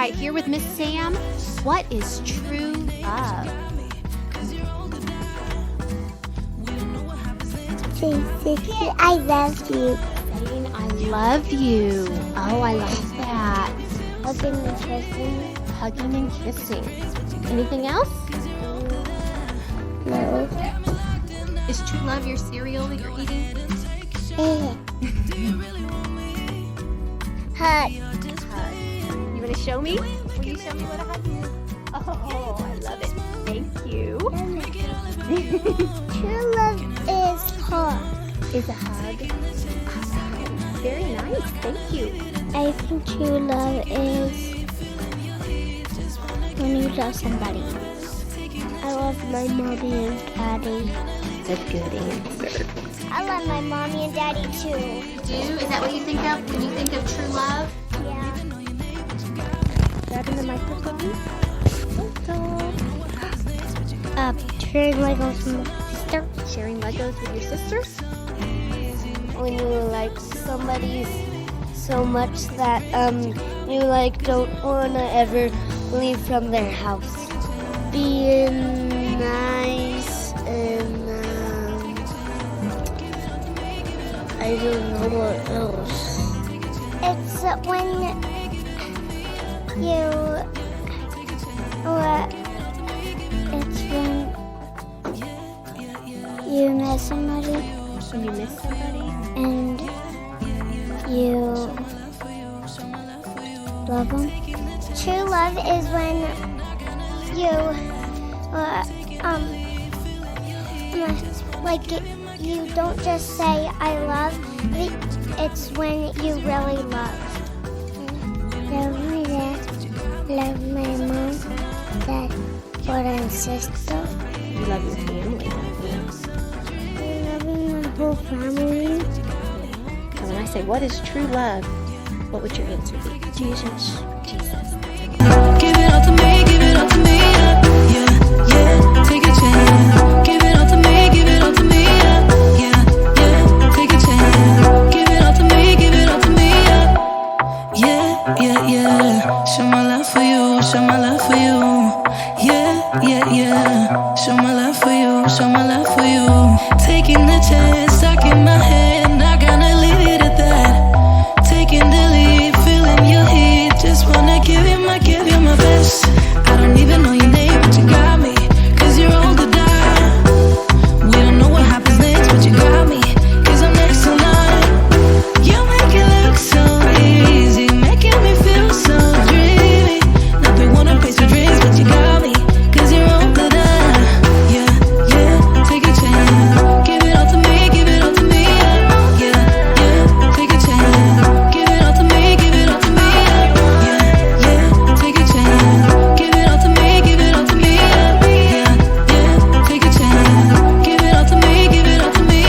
right, here with Miss Sam. What is true love? Say, I love you. Saying I love you. Oh, I like that. Hugging and kissing. Hugging and kissing. Anything else? No. Is true love your cereal that you're eating? Yeah. Hug. Hug. You want to show me? Will you show me what a hug is? Oh, I love it. Thank you. True love is hug. Is a hug. Very nice. Thank you. I think true love is when you love somebody. I love my mommy and daddy. That's a good answer. I love my mommy and daddy too. You do? Is that what you think of when you think of true love? Yeah. Grabbing the microphone. Sharing Legos with my sister. Sharing Legos with your sisters? When you like somebody so much that you like don't wanna ever leave from their house. Being nice and I don't know what else. It's when you miss somebody. When you miss somebody? And you love them. True love is when you don't just say I love. It's when you really love. Love my dad. Love my mom, dad, brother, and sister. You love your family. Loving my whole family. So when I say, what is true love? What would your answer be? Jesus. Jesus. Give it all to me, give it all to me, yeah, yeah, take a chance. Give it all to me, give it all to me, yeah, yeah, take a chance. Give it all to me, give it all to me, yeah, yeah, yeah. Show my love for you, show my love for you, yeah, yeah, yeah. Show my love for you, show my love for you. Taking the chance, stuck in my head, not gonna leave it at that. Taking the lead, feeling your heat, just wanna give you my best. I don't even know your name, but you got me, 'cause you're on the dial. We don't know what happens next, but you got me, 'cause I'm next in line. You make it look so easy, making me feel so dreamy. Nothing wanna place your dreams, but you got me, 'cause you're on the dial. Yeah, yeah, take a chance. Give it all to me, give it all to me, yeah, yeah, take a chance. Give it all to me, give it all to me, yeah, yeah, take a chance. Give it all to me, give it all to me, yeah, yeah, take a chance. Give it all to me, give it all to me.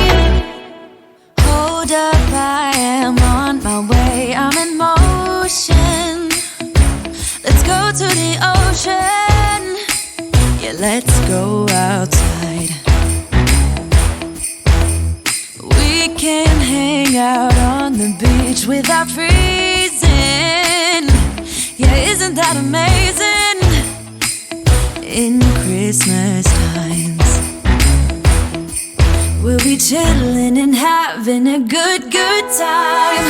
Hold up, I am on my way, I'm in motion. Let's go to the ocean, yeah, let's go outside. We can hang out on the beach without freezing. Yeah, isn't that amazing? In Christmas times, we'll be chilling and having a good time.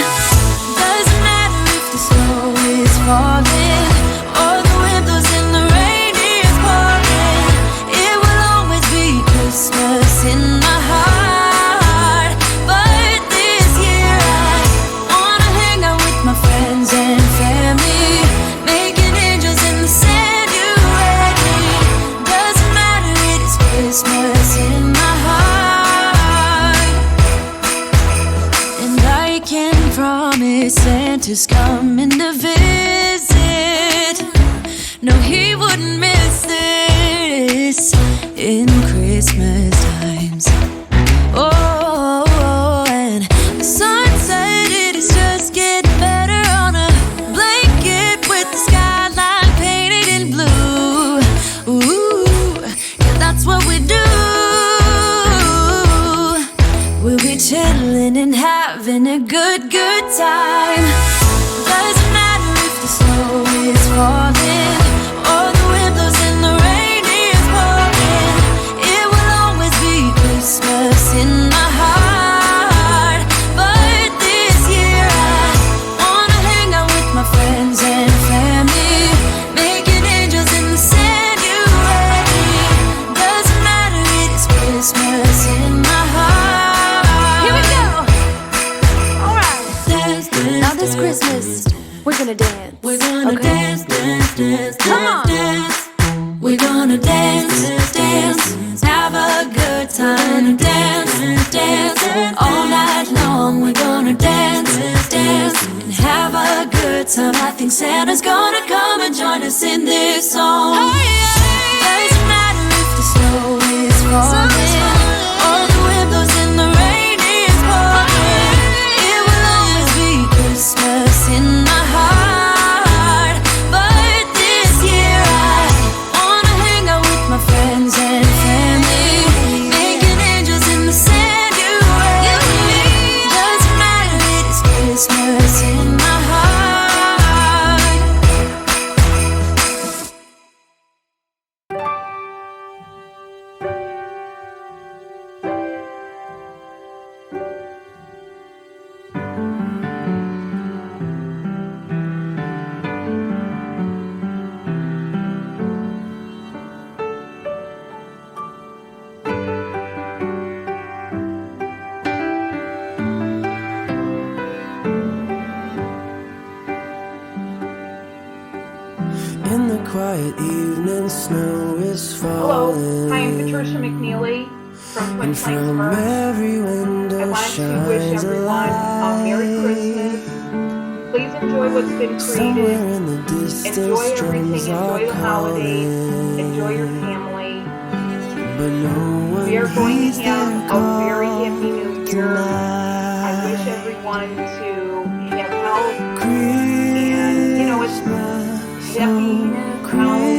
Doesn't matter if the snow is falling or the wind blows and the rain is pouring. It will always be Christmas in my heart. But this year I wanna hang out with my friends and family, making angels in the sand, you ready? Doesn't matter, it is Christmas in my heart. And I can promise Santa's coming to visit. No, he wouldn't miss this in Christmas times. Oh, and the sun said it is just getting better on a blanket with the skyline painted in blue. Ooh, yeah, that's what we do. We'll be chilling and having a good time. dance. We're gonna dance, dance, dance, Come on. dance. We're gonna dance, dance, have a good time. Dance, dance, all night long. We're gonna dance, dance, and have a good time. I think Santa's gonna come and join us in this song. Doesn't matter if the snow is falling, or the wind blows and the rain is pouring. It will always be Christmas in my heart. But this year I wanna hang out with my friends and family, making angels in the sanctuary. Doesn't matter, it is Christmas in my heart. In the quiet evening, snow is Hello, falling. hi, I'm Patricia McNeely from Twin And Plains, from Maryland. every window I want to shines wish a everyone a Merry light. Christmas. Please enjoy what's been Somewhere created. in the distance, Enjoy everything. drums are Enjoy the holidays. calling. Enjoy your family. But no one We are going heeds to their have a call very happy new year. I wish tonight. everyone to have health and, it's Christmas, happiness, health,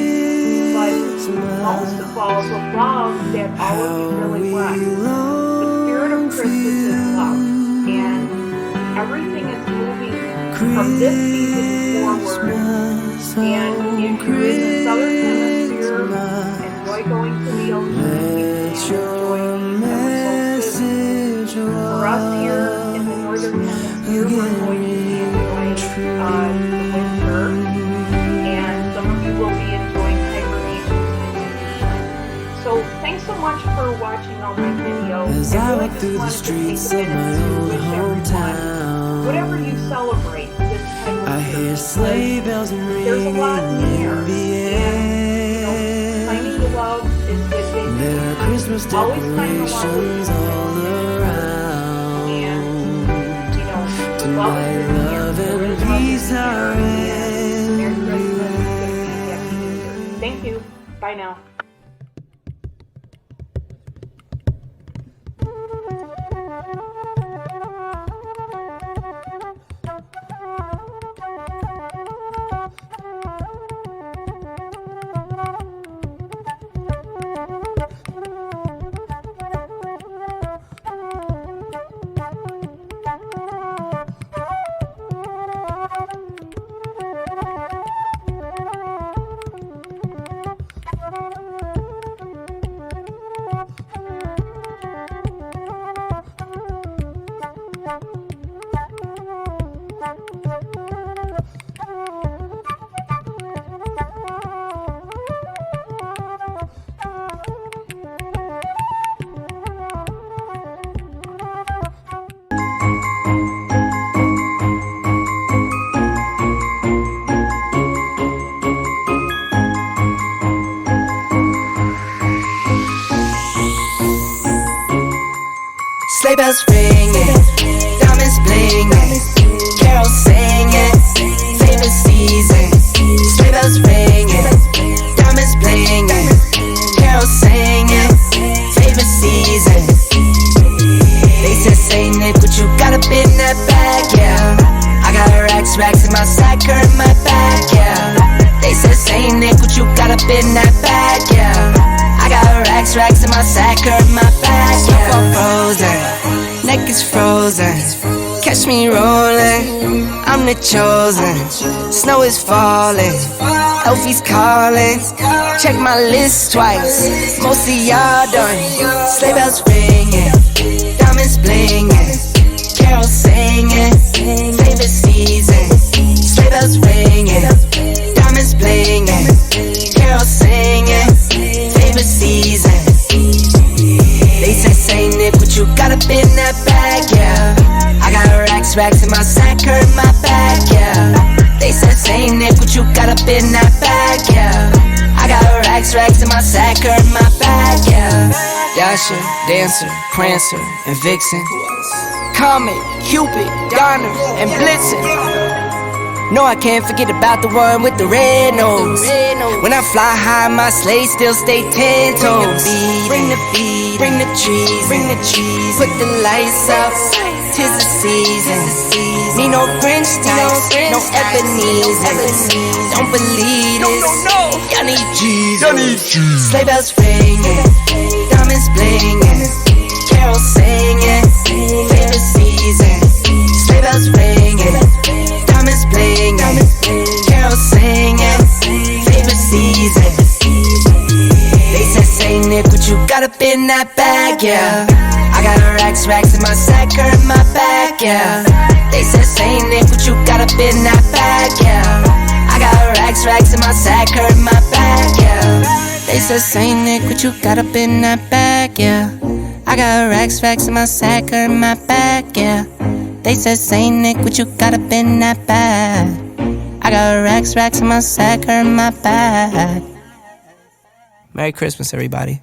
but most of all, the love that all of you really want. The spirit of Christmas is love, and everything is moving from this season forward. And if you're in the southern hemisphere, enjoy going to the ocean. let your And message for us here in the northern hemisphere, we're going to be enjoying the winter, and some of you will be enjoying hibernation. So thanks so much for watching all my videos. As I really walk just through the wanted to streets take of a my minute to old wish everyone, hometown, whatever you celebrate this time of I year, hear sleigh bells there's a lot in the air, ringing in the and finding the air. love is good thing. There are Christmas Always find the love decorations all around. Love Tonight, is in the air. love There and is love peace in the are air. And Merry everywhere. Christmas and Happy New Year. Thank you. Bye now. Sleigh bells ringing, diamonds blinging, carols singing, favorite season. Sleigh bells ringing, diamonds blinging, carols singing, favorite season. They said, Saint Nick, what you got up in that bag, yeah? I got racks in my sack or in my bag, yeah. They said, Saint Nick, what you got up in that bag, yeah? I got racks in my sack or in my bag, yeah. Snowfall frozen, neck is frozen. Catch me rolling, I'm the chosen. Snow is falling, Elfie's calling. Check my list twice, most of y'all done. Sleigh bells ringing, diamonds blinging, carols singing, favorite season. Sleigh bells ringing, diamonds blinging, carols singing, favorite season. They say, Saint Nick, what you got up in that bag, yeah? I got racks in my sack or in my bag, yeah. They said, same Nick, what you got up in that bag, yeah. I got racks in my sack or in my bag, yeah. Yasha, Dancer, Prancer, and Vixen. Comet, Cupid, Donner, and Blitzen. No, I can't forget about the one with the red nose. When I fly high, my sleigh still stay 10 toes. Bring the beat, bring the cheese, put the lights up. 'Tis the season. Need no Grinch types, no Ebenezer. Don't believe this. Y'all need Jesus. Sleigh bells ringing, diamonds blinging, carols singing, favorite season. Sleigh bells ringing, diamonds blinging, carols singing, favorite season. They said, say Nick, what you got up in that bag, yeah. I got racks in my sack or in my bag, yeah. They said, say Nick, what you got up in that bag, yeah. I got racks in my sack or in my bag, yeah. They said, say Nick, what you got up in that bag, yeah. I got racks in my sack or in my bag, yeah. They said, say Nick, what you got up in that bag. I got racks in my sack or in my bag. Merry Christmas, everybody.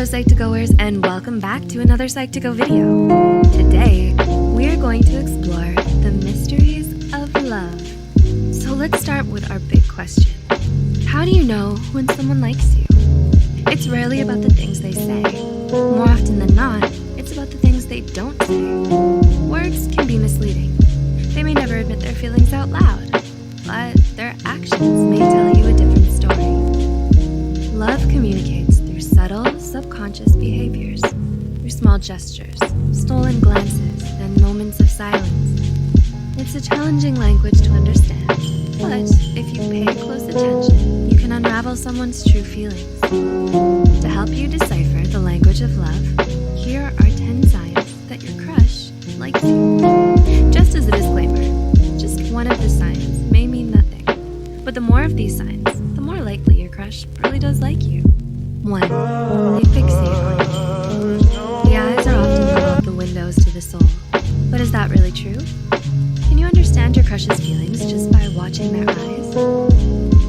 Psych2Goers, and welcome back to another Psych2Go video. Today, we're going to explore the mysteries of love. So let's start with our big question. How do you know when someone likes you? It's rarely about the things they say. More often than not, it's about the things they don't say. Words can be misleading. They may never admit their feelings out loud, but their actions may tell you a different story. Love communicates through subtle, subconscious behaviors, through small gestures, stolen glances, and moments of silence. It's a challenging language to understand, but if you pay close attention, you can unravel someone's true feelings. To help you decipher the language of love, here are 10 signs that your crush likes you. Just as a disclaimer, just one of the signs may mean nothing, but the more of these signs, the more likely your crush really does like you. 1. They fixate on you. The eyes are often called the windows to the soul. But is that really true? Can you understand your crush's feelings just by watching their eyes?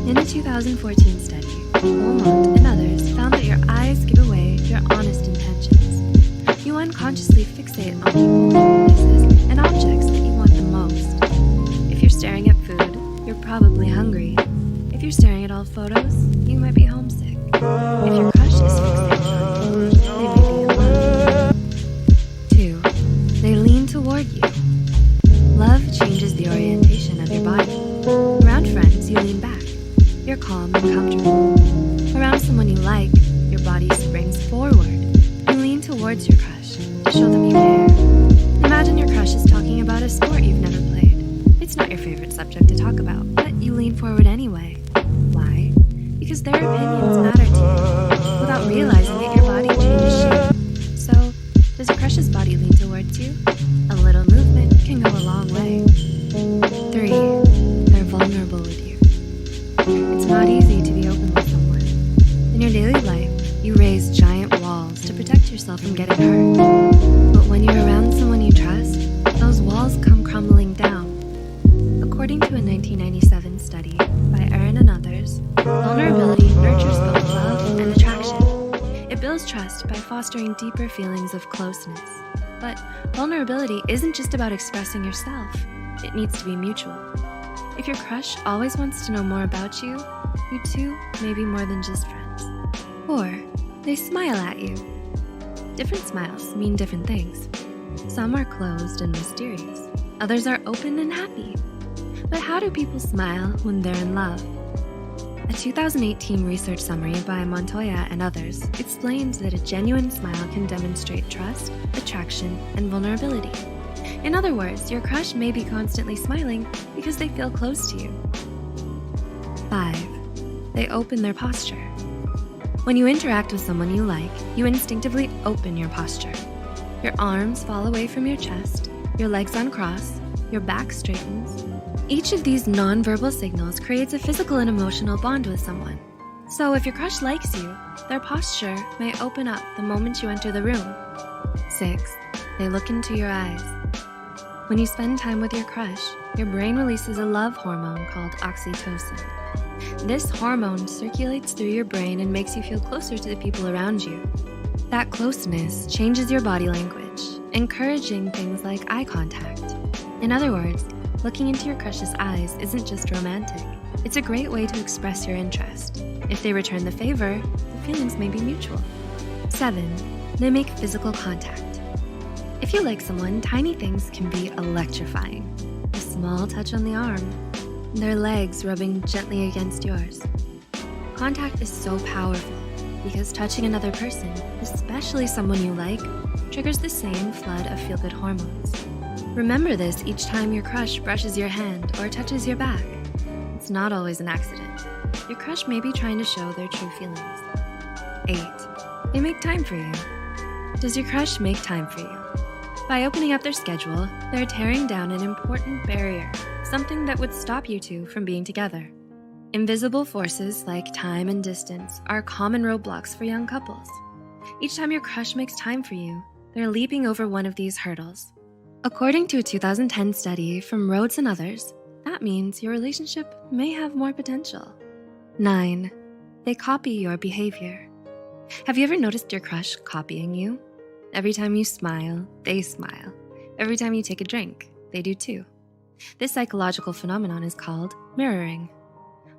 In a 2014 study, Beaumont and others found that your eyes give away your honest intentions. You unconsciously fixate on people, places, and objects that you want the most. If you're staring at food, you're probably hungry. If you're staring at old photos, you might be homesick. If your crush is fixated on you, they may be in love. 2. They lean toward you. Love changes the orientation of your body. Around friends, you lean back. You're calm and comfortable. Around someone you like, your body springs forward. You lean towards your crush to show them you care. Imagine your crush is talking about a sport you've never played. It's not your favorite subject to talk about, but you lean forward anyway. Why? Because their opinions matter to you, without realizing that your body changes shape. So, does your crush's body lean towards you? A little movement can go a long way. 3. They're vulnerable with you. It's not easy to be open with someone. In your daily life, you raise giant walls to protect yourself from getting hurt. But when you're around someone you trust, those walls come crumbling down. According to a 1997 study by Aaron and others, vulnerability nurtures both love and attraction. It builds trust by fostering deeper feelings of closeness. But vulnerability isn't just about expressing yourself. It needs to be mutual. If your crush always wants to know more about you, you two may be more than just friends. 4. They smile at you. Different smiles mean different things. Some are closed and mysterious, Others are open and happy. But how do people smile when they're in love? A 2018 research summary by Montoya and others explains that a genuine smile can demonstrate trust, attraction, and vulnerability. In other words, your crush may be constantly smiling because they feel close to you. 5. They open their posture. When you interact with someone you like, you instinctively open your posture. Your arms fall away from your chest, your legs uncross, your back straightens. Each of these nonverbal signals creates a physical and emotional bond with someone. So if your crush likes you, their posture may open up the moment you enter the room. 6. They look into your eyes. When you spend time with your crush, your brain releases a love hormone called oxytocin. This hormone circulates through your brain and makes you feel closer to the people around you. That closeness changes your body language, encouraging things like eye contact. In other words, looking into your crush's eyes isn't just romantic. It's a great way to express your interest. If they return the favor, the feelings may be mutual. 7. They make physical contact. If you like someone, tiny things can be electrifying. A small touch on the arm, their legs rubbing gently against yours. Contact is so powerful because touching another person, especially someone you like, triggers the same flood of feel-good hormones. Remember this each time your crush brushes your hand or touches your back. It's not always an accident. Your crush may be trying to show their true feelings. 8. They make time for you. Does your crush make time for you? By opening up their schedule, they're tearing down an important barrier, something that would stop you two from being together. Invisible forces like time and distance are common roadblocks for young couples. Each time your crush makes time for you, they're leaping over one of these hurdles. According to a 2010 study from Rhodes and others, that means your relationship may have more potential. 9. They copy your behavior. Have you ever noticed your crush copying you? Every time you smile, they smile. Every time you take a drink, they do too. This psychological phenomenon is called mirroring.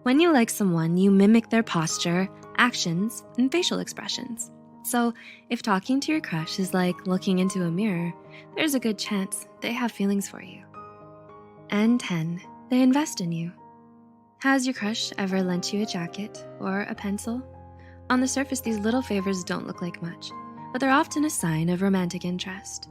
When you like someone, you mimic their posture, actions, and facial expressions. So if talking to your crush is like looking into a mirror, there's a good chance they have feelings for you. And 10, they invest in you. Has your crush ever lent you a jacket or a pencil? On the surface, these little favors don't look like much, but they're often a sign of romantic interest.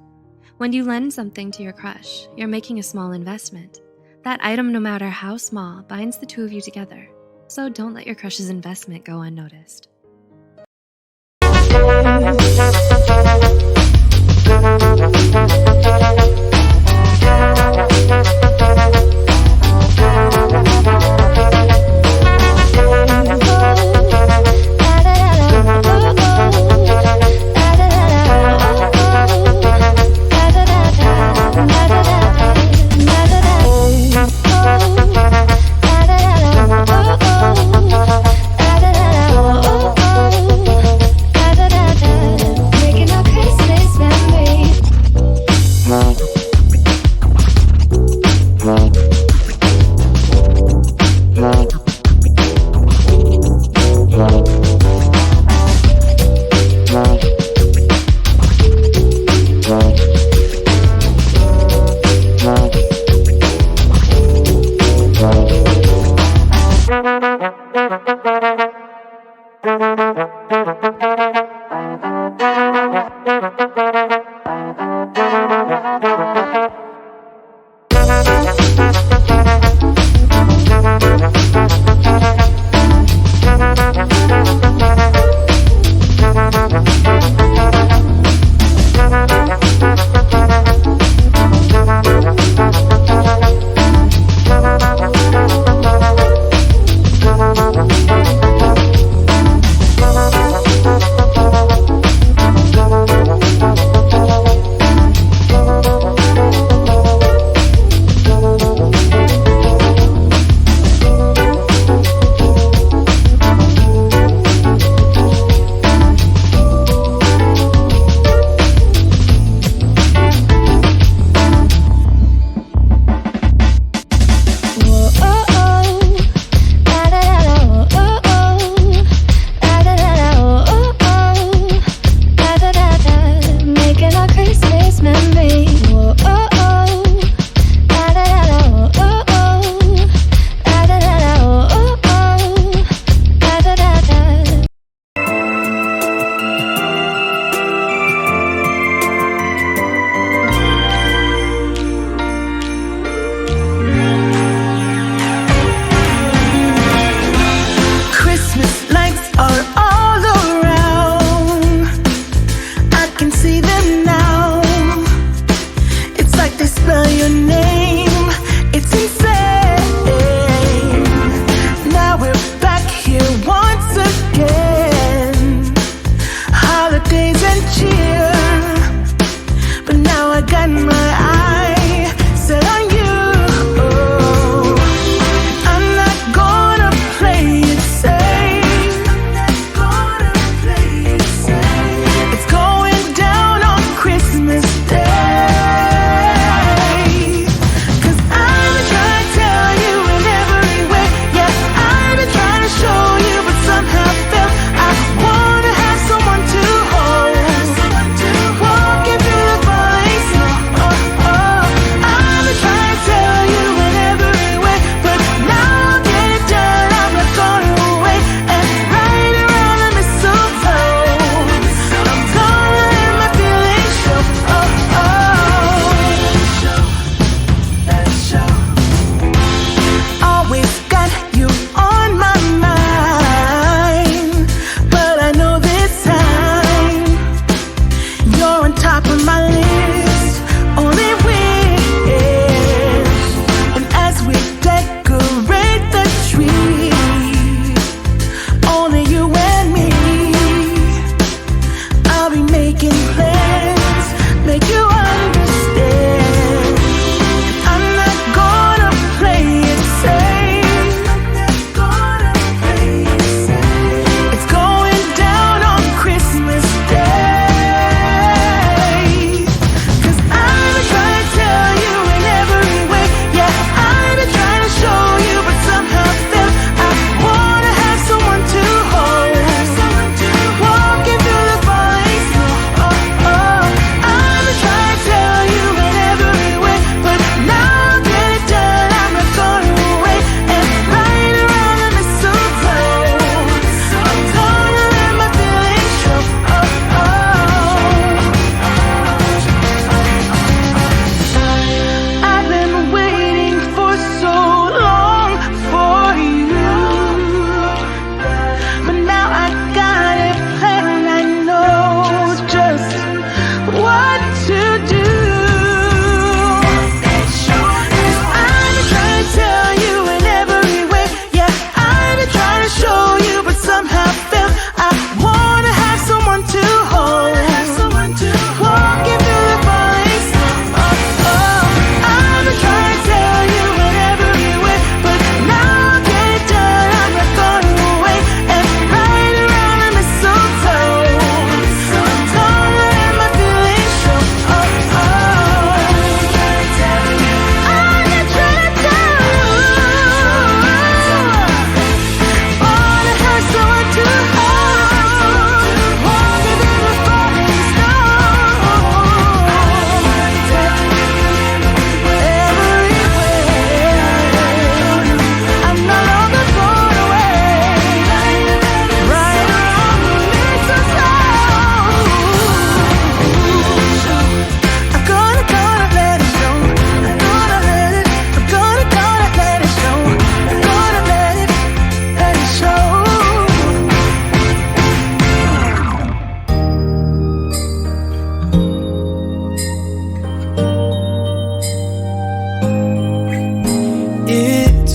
When you lend something to your crush, you're making a small investment. That item, no matter how small, binds the two of you together. So don't let your crush's investment go unnoticed. Oh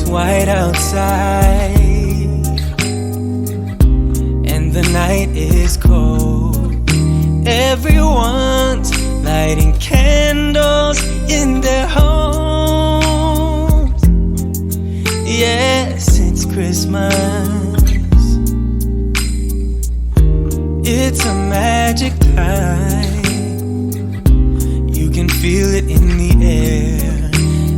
white outside, and the night is cold. Everyone's lighting candles in their homes. Yes, it's Christmas. It's a magic time. You can feel it in the air,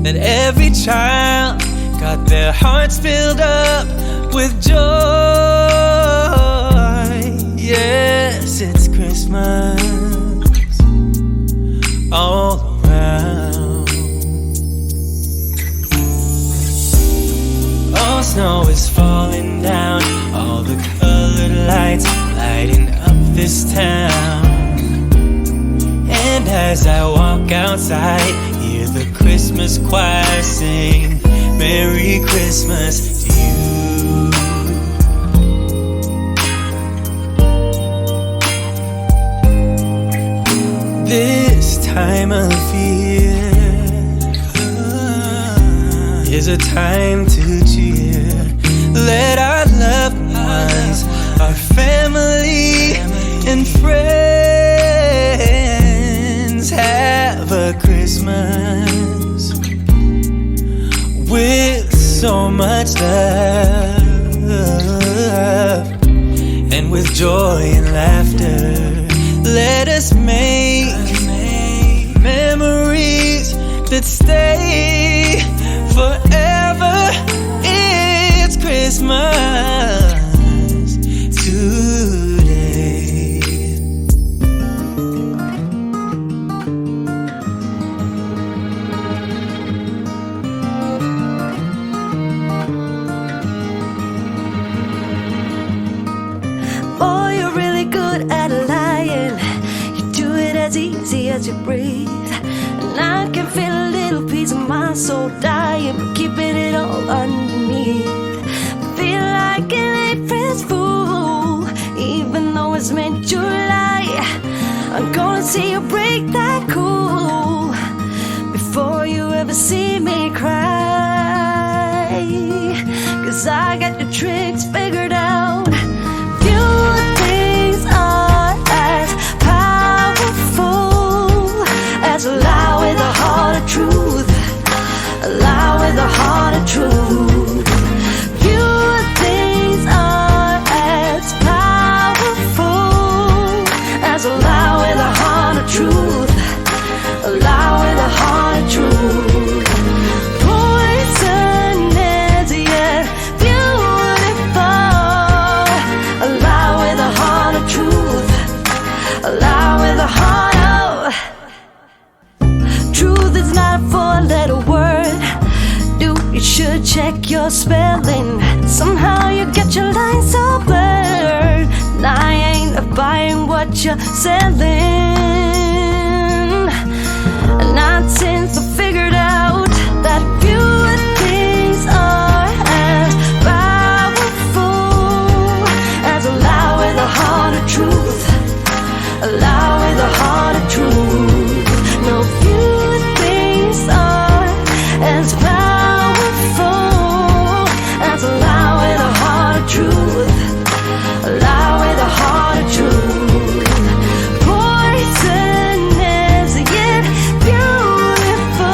that every child got their hearts filled up with joy. Yes, it's Christmas all around. All snow is falling down, all the colored lights lighting up this town. And as I walk outside, hear the Christmas choir sing Merry Christmas to you. This time of year is a time to cheer. Let our loved ones, our family and friends have a Christmas with so much love, and with joy and laughter. Let us make memories that stay forever. It's Christmas today. Boy, you're really good at lying. You do it as easy as you breathe. And I can feel a little piece of my soul dying, but keeping it all underneath. Feel like an April's fool, even though it's mid-July. I'm gonna see you break that cool before you ever see me cry. 'Cause I got the tricks figured out. Few things are as powerful as a lie with a heart of truth. A lie with a heart of truth. Few things are as powerful as a lie with a heart of truth. A lie with a heart of truth. Poison is yet beautiful. A lie with a heart of truth. A lie with a heart of truth. Is not a four-letter word. Dude, you should check your spelling. Somehow you get your lines so blurred. And I ain't buying what you're selling. Not since I figured out that few things are as powerful as a lie with a heart of truth. A lie with a heart of truth. No, few things are as powerful as a lie with a heart of truth. A lie with a heart of truth. Poison is yet beautiful.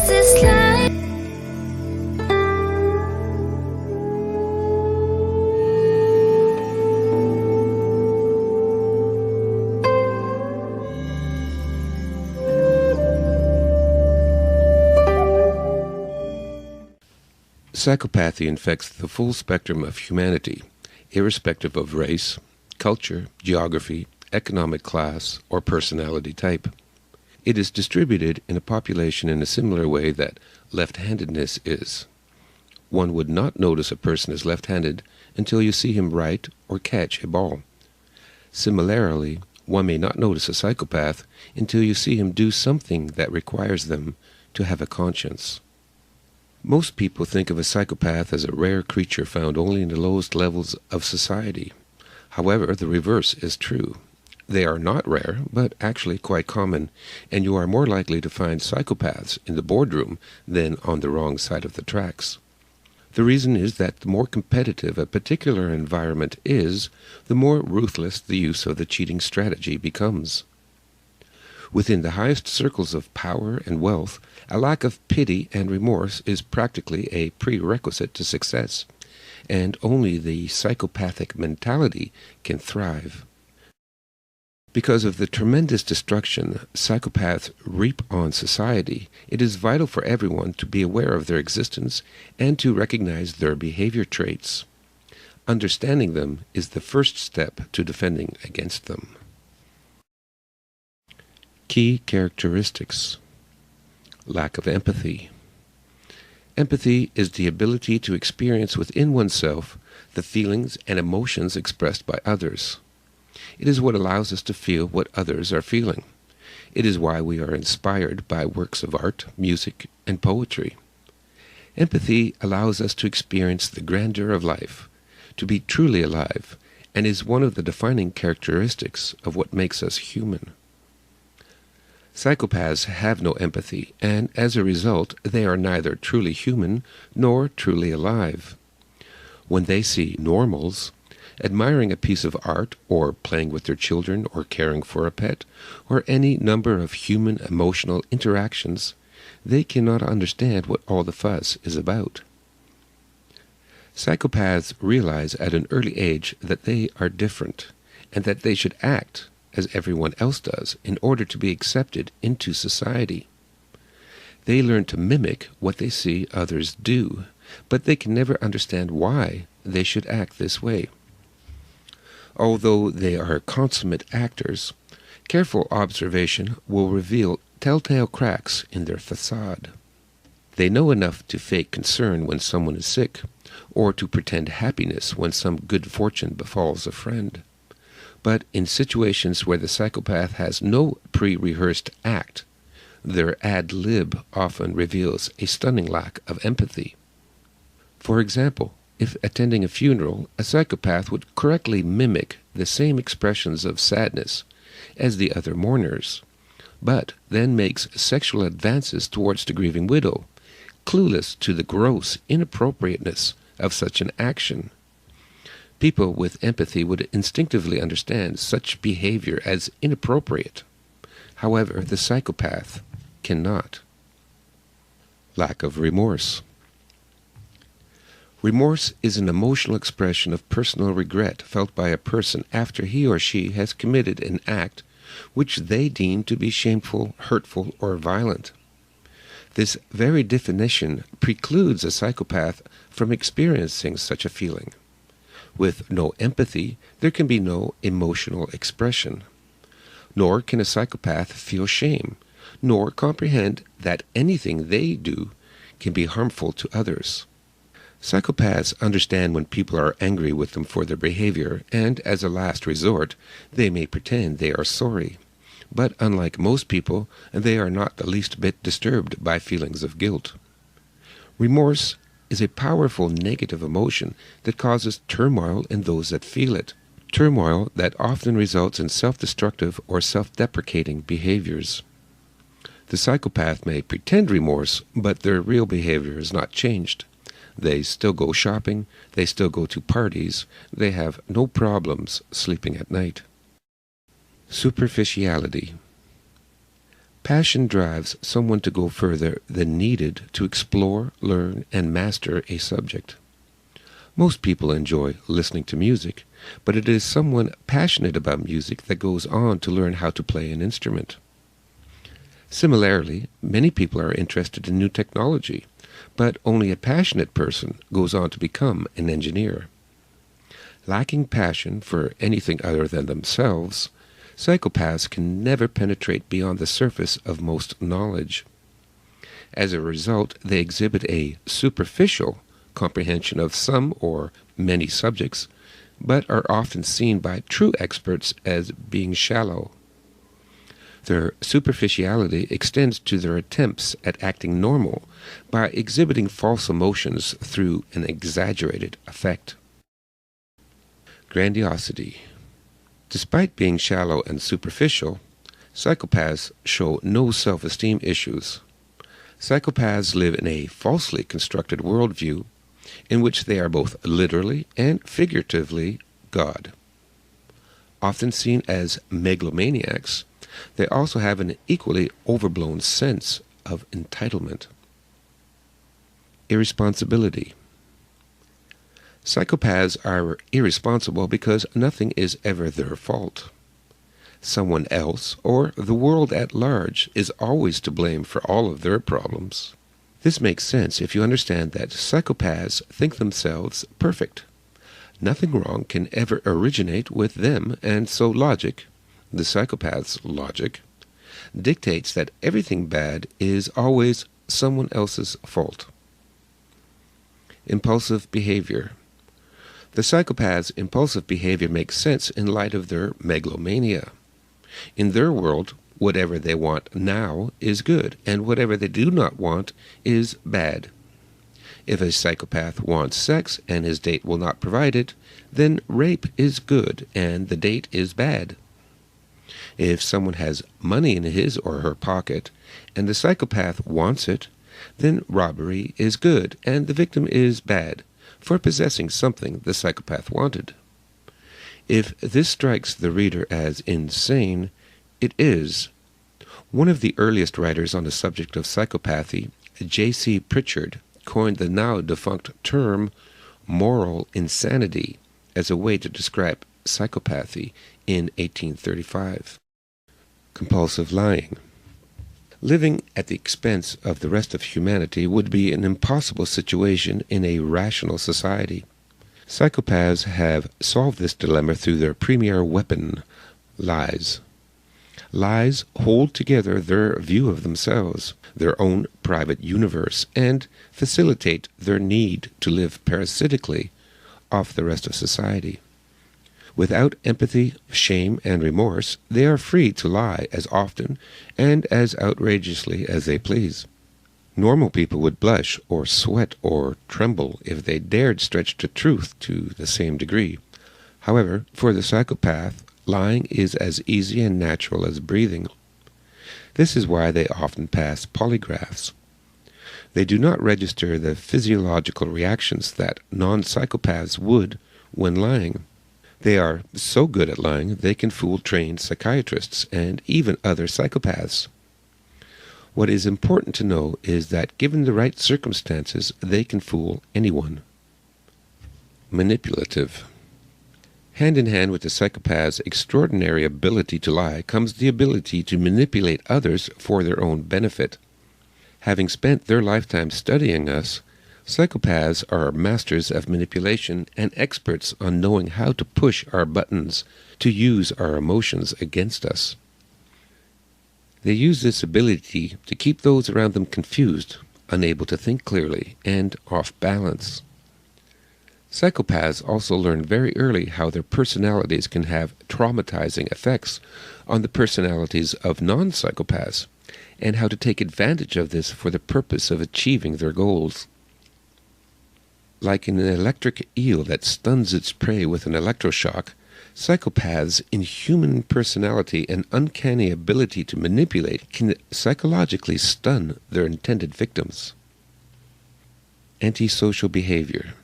What's this like? Psychopathy infects the full spectrum of humanity, irrespective of race, culture, geography, economic class, or personality type. It is distributed in a population in a similar way that left-handedness is. One would not notice a person is left-handed until you see him write or catch a ball. Similarly, one may not notice a psychopath until you see him do something that requires them to have a conscience. Most people think of a psychopath as a rare creature found only in the lowest levels of society. However, the reverse is true. They are not rare, but actually quite common, and you are more likely to find psychopaths in the boardroom than on the wrong side of the tracks. The reason is that the more competitive a particular environment is, the more ruthless the use of the cheating strategy becomes. Within the highest circles of power and wealth, a lack of pity and remorse is practically a prerequisite to success, and only the psychopathic mentality can thrive. Because of the tremendous destruction psychopaths reap on society, it is vital for everyone to be aware of their existence and to recognize their behavior traits. Understanding them is the first step to defending against them. Key characteristics. Lack of empathy. Empathy is the ability to experience within oneself the feelings and emotions expressed by others. It is what allows us to feel what others are feeling. It is why we are inspired by works of art, music, and poetry. Empathy allows us to experience the grandeur of life, to be truly alive, and is one of the defining characteristics of what makes us human. Psychopaths have no empathy, and as a result, they are neither truly human nor truly alive. When they see normals, admiring a piece of art, or playing with their children, or caring for a pet, or any number of human emotional interactions, they cannot understand what all the fuss is about. Psychopaths realize at an early age that they are different, and that they should act as everyone else does in order to be accepted into society. They learn to mimic what they see others do, but they can never understand why they should act this way. Although they are consummate actors, careful observation will reveal telltale cracks in their facade. They know enough to fake concern when someone is sick, or to pretend happiness when some good fortune befalls a friend. But in situations where the psychopath has no pre-rehearsed act, their ad lib often reveals a stunning lack of empathy. For example, if attending a funeral, a psychopath would correctly mimic the same expressions of sadness as the other mourners, but then makes sexual advances towards the grieving widow, clueless to the gross inappropriateness of such an action. People with empathy would instinctively understand such behavior as inappropriate. However, the psychopath cannot. Lack of remorse. Remorse is an emotional expression of personal regret felt by a person after he or she has committed an act which they deem to be shameful, hurtful, or violent. This very definition precludes a psychopath from experiencing such a feeling. With no empathy, there can be no emotional expression. Nor can a psychopath feel shame, nor comprehend that anything they do can be harmful to others. Psychopaths understand when people are angry with them for their behavior, and as a last resort, they may pretend they are sorry. But unlike most people, they are not the least bit disturbed by feelings of guilt. Remorse is a powerful negative emotion that causes turmoil in those that feel it, turmoil that often results in self-destructive or self-deprecating behaviors. The psychopath may pretend remorse, but their real behavior is not changed. They still go shopping, they still go to parties, they have no problems sleeping at night. Superficiality. Passion drives someone to go further than needed to explore, learn, and master a subject. Most people enjoy listening to music, but it is someone passionate about music that goes on to learn how to play an instrument. Similarly, many people are interested in new technology, but only a passionate person goes on to become an engineer. Lacking passion for anything other than themselves, psychopaths can never penetrate beyond the surface of most knowledge. As a result, they exhibit a superficial comprehension of some or many subjects, but are often seen by true experts as being shallow. Their superficiality extends to their attempts at acting normal by exhibiting false emotions through an exaggerated effect. Grandiosity. Despite being shallow and superficial, psychopaths show no self-esteem issues. Psychopaths live in a falsely constructed worldview in which they are both literally and figuratively God. Often seen as megalomaniacs, they also have an equally overblown sense of entitlement. Irresponsibility. Psychopaths are irresponsible because nothing is ever their fault. Someone else, or the world at large, is always to blame for all of their problems. This makes sense if you understand that psychopaths think themselves perfect. Nothing wrong can ever originate with them, and so logic, the psychopath's logic, dictates that everything bad is always someone else's fault. Impulsive behavior. The psychopath's impulsive behavior makes sense in light of their megalomania. In their world, whatever they want now is good, and whatever they do not want is bad. If a psychopath wants sex and his date will not provide it, then rape is good and the date is bad. If someone has money in his or her pocket and the psychopath wants it, then robbery is good and the victim is bad for possessing something the psychopath wanted. If this strikes the reader as insane, it is. One of the earliest writers on the subject of psychopathy, J.C. Pritchard, coined the now-defunct term moral insanity as a way to describe psychopathy in 1835. Compulsive lying. Living at the expense of the rest of humanity would be an impossible situation in a rational society. Psychopaths have solved this dilemma through their premier weapon, lies. Lies hold together their view of themselves, their own private universe, and facilitate their need to live parasitically off the rest of society. Without empathy, shame, and remorse, they are free to lie as often and as outrageously as they please. Normal people would blush or sweat or tremble if they dared stretch the truth to the same degree. However, for the psychopath, lying is as easy and natural as breathing. This is why they often pass polygraphs. They do not register the physiological reactions that non-psychopaths would when lying. They are so good at lying they can fool trained psychiatrists and even other psychopaths. What is important to know is that given the right circumstances, they can fool anyone. Manipulative. Hand in hand with the psychopath's extraordinary ability to lie comes the ability to manipulate others for their own benefit. Having spent their lifetime studying us, psychopaths are masters of manipulation and experts on knowing how to push our buttons, to use our emotions against us. They use this ability to keep those around them confused, unable to think clearly, and off balance. Psychopaths also learn very early how their personalities can have traumatizing effects on the personalities of non-psychopaths, and how to take advantage of this for the purpose of achieving their goals. Like an electric eel that stuns its prey with an electroshock, psychopaths' inhuman personality and uncanny ability to manipulate can psychologically stun their intended victims. Antisocial behavior.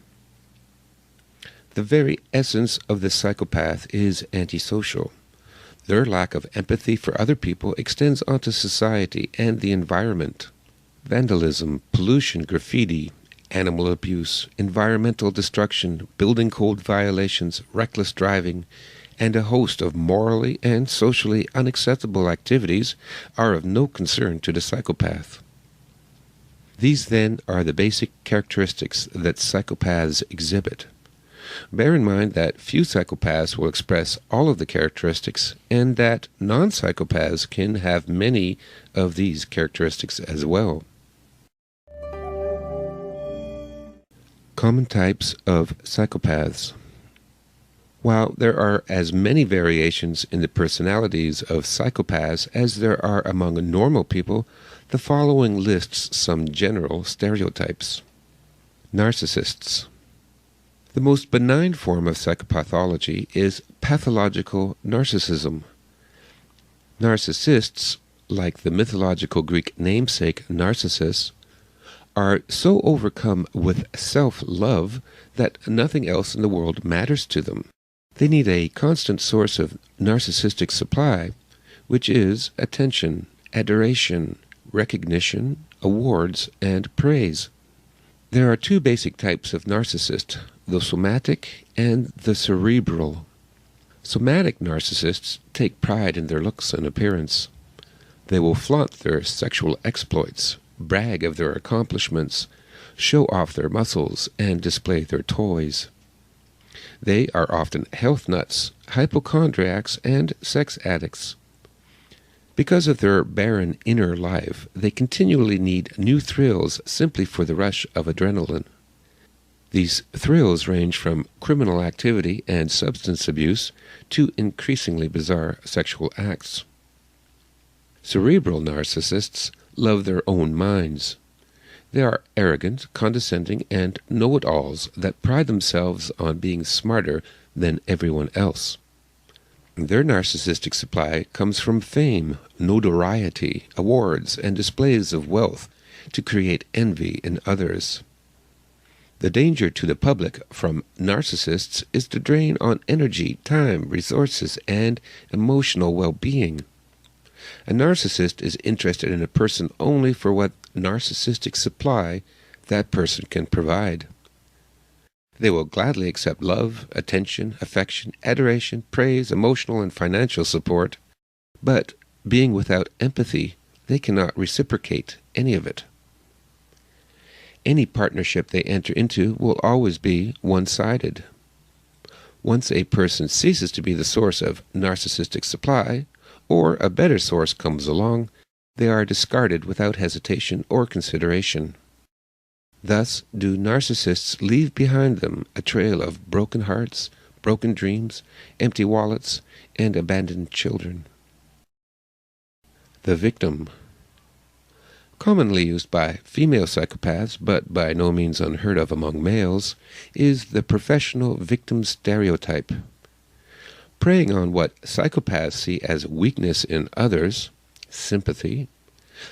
The very essence of the psychopath is antisocial. Their lack of empathy for other people extends onto society and the environment. Vandalism, pollution, graffiti, animal abuse, environmental destruction, building code violations, reckless driving, and a host of morally and socially unacceptable activities are of no concern to the psychopath. These, then, are the basic characteristics that psychopaths exhibit. Bear in mind that few psychopaths will express all of the characteristics, and that non-psychopaths can have many of these characteristics as well. Common types of psychopaths. While there are as many variations in the personalities of psychopaths as there are among normal people, the following lists some general stereotypes. Narcissists. The most benign form of psychopathology is pathological narcissism. Narcissists, like the mythological Greek namesake Narcissus, are so overcome with self-love that nothing else in the world matters to them. They need a constant source of narcissistic supply, which is attention, adoration, recognition, awards, and praise. There are two basic types of narcissist, the somatic and the cerebral. Somatic narcissists take pride in their looks and appearance. They will flaunt their sexual exploits, brag of their accomplishments, show off their muscles, and display their toys. They are often health nuts, hypochondriacs, and sex addicts. Because of their barren inner life, they continually need new thrills simply for the rush of adrenaline. These thrills range from criminal activity and substance abuse to increasingly bizarre sexual acts. Cerebral narcissists love their own minds. They are arrogant, condescending, and know-it-alls that pride themselves on being smarter than everyone else. Their narcissistic supply comes from fame, notoriety, awards, and displays of wealth to create envy in others. The danger to the public from narcissists is to drain on energy, time, resources, and emotional well-being. A narcissist is interested in a person only for what narcissistic supply that person can provide. They will gladly accept love, attention, affection, adoration, praise, emotional and financial support, but being without empathy, they cannot reciprocate any of it. Any partnership they enter into will always be one-sided. Once a person ceases to be the source of narcissistic supply, or a better source comes along, they are discarded without hesitation or consideration. Thus do narcissists leave behind them a trail of broken hearts, broken dreams, empty wallets, and abandoned children. The victim. Commonly used by female psychopaths, but by no means unheard of among males, is the professional victim stereotype. Preying on what psychopaths see as weakness in others, sympathy,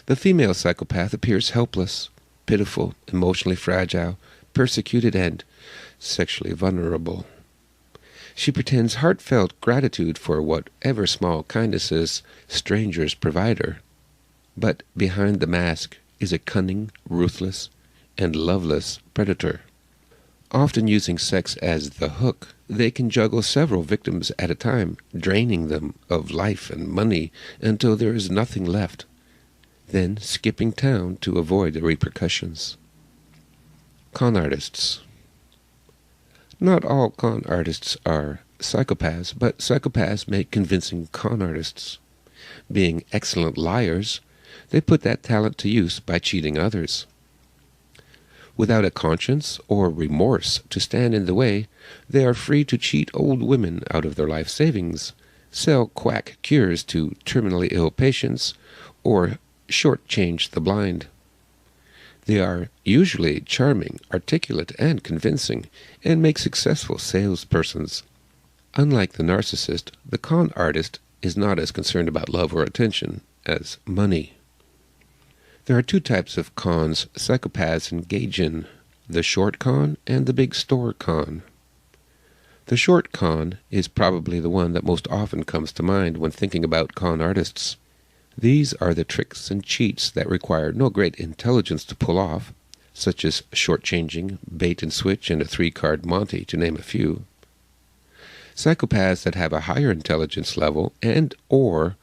the female psychopath appears helpless, pitiful, emotionally fragile, persecuted, and sexually vulnerable. She pretends heartfelt gratitude for whatever small kindnesses strangers provide her. But behind the mask is a cunning, ruthless, and loveless predator. Often using sex as the hook, they can juggle several victims at a time, draining them of life and money until there is nothing left, then skipping town to avoid the repercussions. Con artists. Not all con artists are psychopaths, but psychopaths make convincing con artists. Being excellent liars, they put that talent to use by cheating others. Without a conscience or remorse to stand in the way, they are free to cheat old women out of their life savings, sell quack cures to terminally ill patients, or shortchange the blind. They are usually charming, articulate, and convincing, and make successful salespersons. Unlike the narcissist, the con artist is not as concerned about love or attention as money. There are two types of cons psychopaths engage in, the short con and the big store con. The short con is probably the one that most often comes to mind when thinking about con artists. These are the tricks and cheats that require no great intelligence to pull off, such as shortchanging, bait and switch, and a 3-card Monte, to name a few. Psychopaths that have a higher intelligence level and or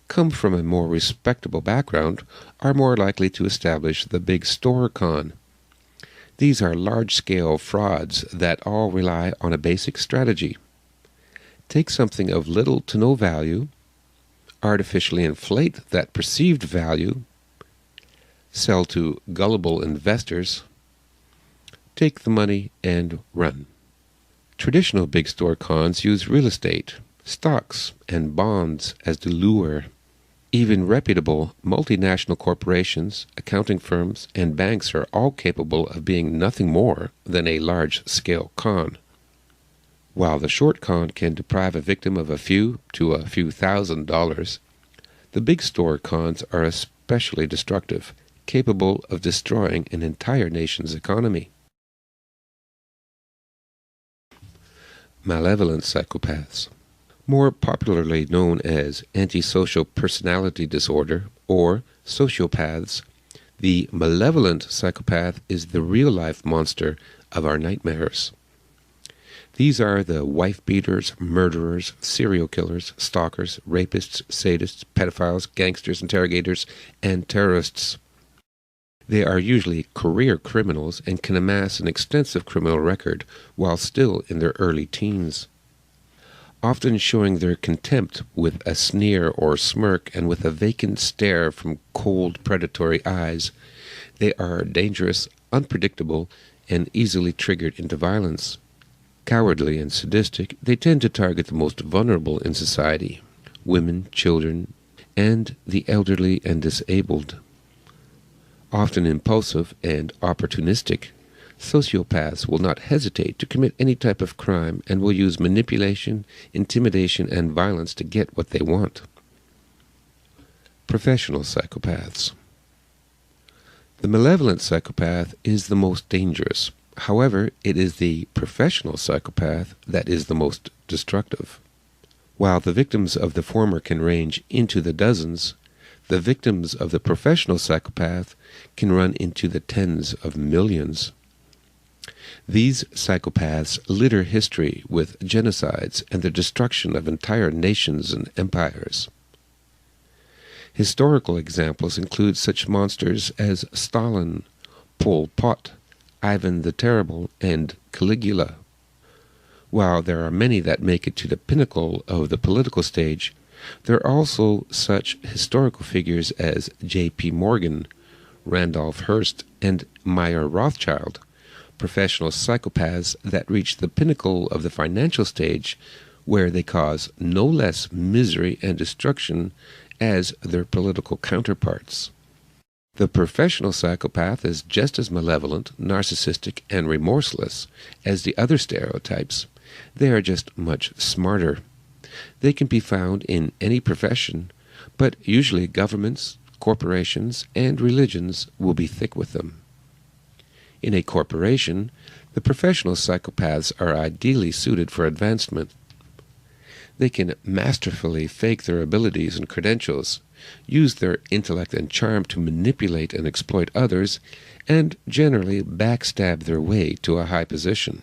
come from a more respectable background are more likely to establish the big store con. These are large-scale frauds that all rely on a basic strategy. Take something of little to no value, artificially inflate that perceived value, sell to gullible investors, take the money, and run. Traditional big store cons use real estate, stocks, and bonds as the lure. Even reputable multinational corporations, accounting firms, and banks are all capable of being nothing more than a large-scale con. While the short con can deprive a victim of a few to a few $1,000s, the big store cons are especially destructive, capable of destroying an entire nation's economy. Malevolent psychopaths, more popularly known as antisocial personality disorder or sociopaths. The malevolent psychopath is the real-life monster of our nightmares. These are the wife-beaters, murderers, serial killers, stalkers, rapists, sadists, pedophiles, gangsters, interrogators, and terrorists. They are usually career criminals and can amass an extensive criminal record while still in their early teens, often showing their contempt with a sneer or smirk and with a vacant stare from cold, predatory eyes. They are dangerous, unpredictable, and easily triggered into violence. Cowardly and sadistic, they tend to target the most vulnerable in society: women, children, and the elderly and disabled. Often impulsive and opportunistic, sociopaths will not hesitate to commit any type of crime and will use manipulation, intimidation, and violence to get what they want. Professional psychopaths. The malevolent psychopath is the most dangerous. However, it is the professional psychopath that is the most destructive. While the victims of the former can range into the dozens, the victims of the professional psychopath can run into the tens of millions. These psychopaths litter history with genocides and the destruction of entire nations and empires. Historical examples include such monsters as Stalin, Pol Pot, Ivan the Terrible, and Caligula. While there are many that make it to the pinnacle of the political stage, there are also such historical figures as J.P. Morgan, Randolph Hearst, and Meyer Rothschild, professional psychopaths that reach the pinnacle of the financial stage, where they cause no less misery and destruction as their political counterparts. The professional psychopath is just as malevolent, narcissistic, and remorseless as the other stereotypes. They are just much smarter. They can be found in any profession, but usually governments, corporations, and religions will be thick with them. In a corporation, the professional psychopaths are ideally suited for advancement. They can masterfully fake their abilities and credentials, use their intellect and charm to manipulate and exploit others, and generally backstab their way to a high position.